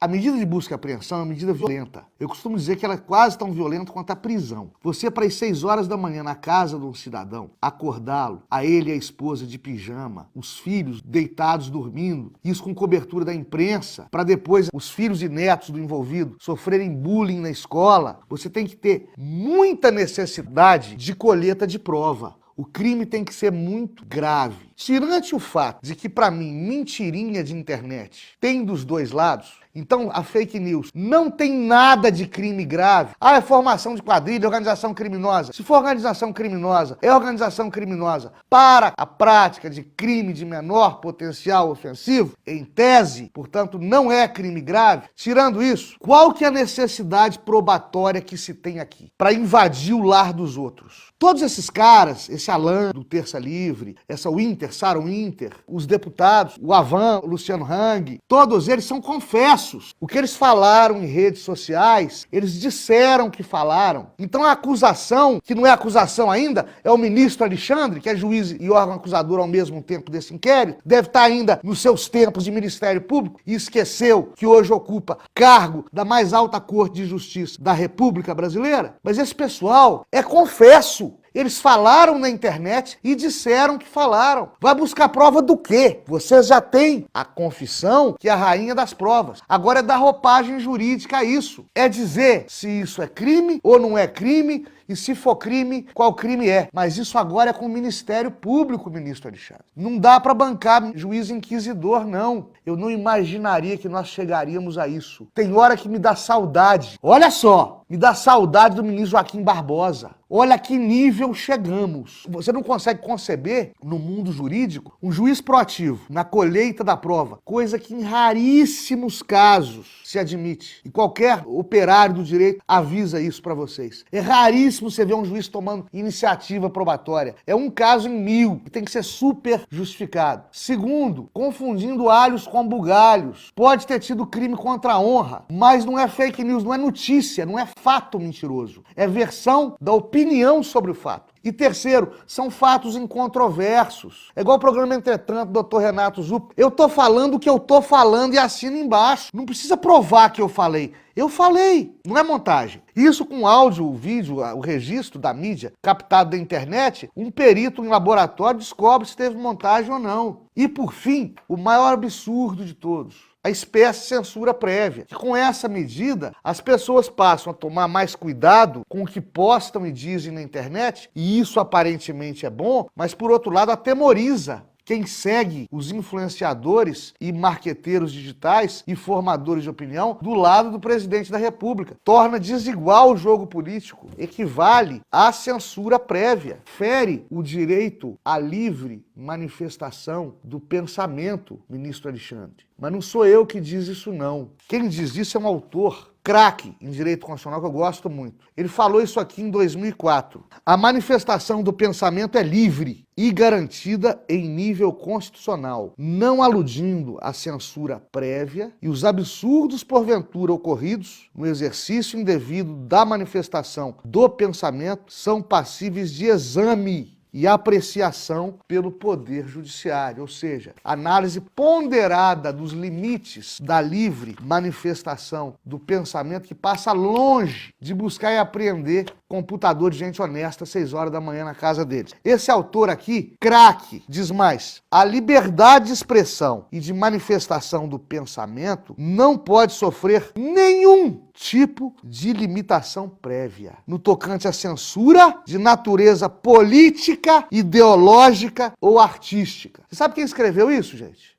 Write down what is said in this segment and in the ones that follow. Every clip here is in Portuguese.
A medida de busca e apreensão é uma medida violenta. Eu costumo dizer que ela é quase tão violenta quanto a prisão. Você, para ir 6 horas da manhã na casa de um cidadão, acordá-lo, a ele e a esposa de pijama, os filhos deitados dormindo, isso com cobertura da imprensa, para depois os filhos e netos do envolvido sofrerem bullying na escola, você tem que ter muita necessidade de colheita de prova. O crime tem que ser muito grave. Tirante o fato de que, para mim, mentirinha de internet tem dos dois lados, então a fake news não tem nada de crime grave. Ah, é formação de quadrilha, organização criminosa. Se for organização criminosa, é organização criminosa para a prática de crime de menor potencial ofensivo, em tese, portanto, não é crime grave. Tirando isso, qual que é a necessidade probatória que se tem aqui para invadir o lar dos outros? Todos esses caras, esse Alan do Terça Livre, essa Winter, Sarah Winter, os deputados, o Avan, o Luciano Hang, todos eles são confessos. O que eles falaram em redes sociais, eles disseram que falaram. Então a acusação, que não é acusação ainda, é o ministro Alexandre, que é juiz e órgão acusador ao mesmo tempo desse inquérito, deve estar ainda nos seus tempos de Ministério Público e esqueceu que hoje ocupa cargo da mais alta Corte de Justiça da República Brasileira. Mas esse pessoal é confesso. Eles falaram na internet e disseram que falaram. Vai buscar prova do quê? Vocês já têm a confissão, que é a rainha das provas. Agora é dar roupagem jurídica a isso. É dizer se isso é crime ou não é crime, e se for crime, qual crime é. Mas isso agora é com o Ministério Público, ministro Alexandre. Não dá para bancar juiz inquisidor, não. Eu não imaginaria que nós chegaríamos a isso. Tem hora que me dá saudade. Olha só, me dá saudade do ministro Joaquim Barbosa. Olha que nível chegamos. Você não consegue conceber, no mundo jurídico, um juiz proativo na colheita da prova, coisa que em raríssimos casos se admite. E qualquer operário do direito avisa isso para vocês. É raríssimo você ver um juiz tomando iniciativa probatória. É um caso em 1000 e tem que ser super justificado. Segundo, confundindo alhos com bugalhos. Pode ter tido crime contra a honra, mas não é fake news, não é notícia, não é fato mentiroso. É versão da opinião sobre o fato. E terceiro, são fatos incontroversos. É igual o programa Entretanto, do Dr. Renato Zup. Eu tô falando o que eu tô falando e assino embaixo. Não precisa provar que eu falei. Eu falei, não é montagem. Isso com áudio, o vídeo, o registro da mídia captado da internet, um perito em laboratório descobre se teve montagem ou não. E por fim, o maior absurdo de todos. A espécie de censura prévia. Que com essa medida, as pessoas passam a tomar mais cuidado com o que postam e dizem na internet, e isso aparentemente é bom, mas por outro lado atemoriza quem segue os influenciadores e marqueteiros digitais e formadores de opinião do lado do presidente da República. Torna desigual o jogo político, equivale à censura prévia, fere o direito à livre manifestação do pensamento, ministro Alexandre. Mas não sou eu que diz isso, não. Quem diz isso é um autor craque em direito constitucional que eu gosto muito. Ele falou isso aqui em 2004. A manifestação do pensamento é livre e garantida em nível constitucional, não aludindo à censura prévia e os absurdos porventura ocorridos no exercício indevido da manifestação do pensamento são passíveis de exame e apreciação pelo Poder Judiciário, ou seja, análise ponderada dos limites da livre manifestação do pensamento que passa longe de buscar e apreender computador de gente honesta às 6 horas da manhã na casa deles. Esse autor aqui, craque, diz mais: a liberdade de expressão e de manifestação do pensamento não pode sofrer nenhum tipo de limitação prévia no tocante à censura de natureza política, ideológica ou artística. Você sabe quem escreveu isso, gente?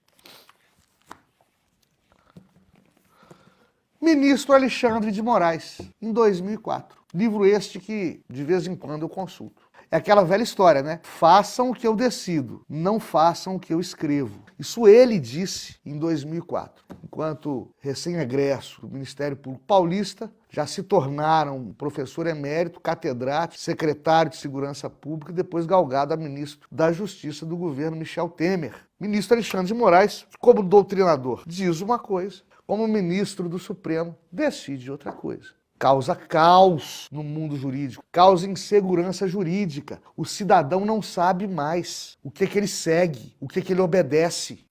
Ministro Alexandre de Moraes, em 2004. Livro este que, de vez em quando, eu consulto. É aquela velha história, né? Façam o que eu decido, não façam o que eu escrevo. Isso ele disse em 2004. Enquanto recém-egresso do Ministério Público Paulista, já se tornaram professor emérito, catedrático, secretário de Segurança Pública e depois galgado a ministro da Justiça do governo Michel Temer. Ministro Alexandre de Moraes, como doutrinador, diz uma coisa, como ministro do Supremo, decide outra coisa. Causa caos no mundo jurídico, causa insegurança jurídica. O cidadão não sabe mais o que ele segue, o que ele obedece.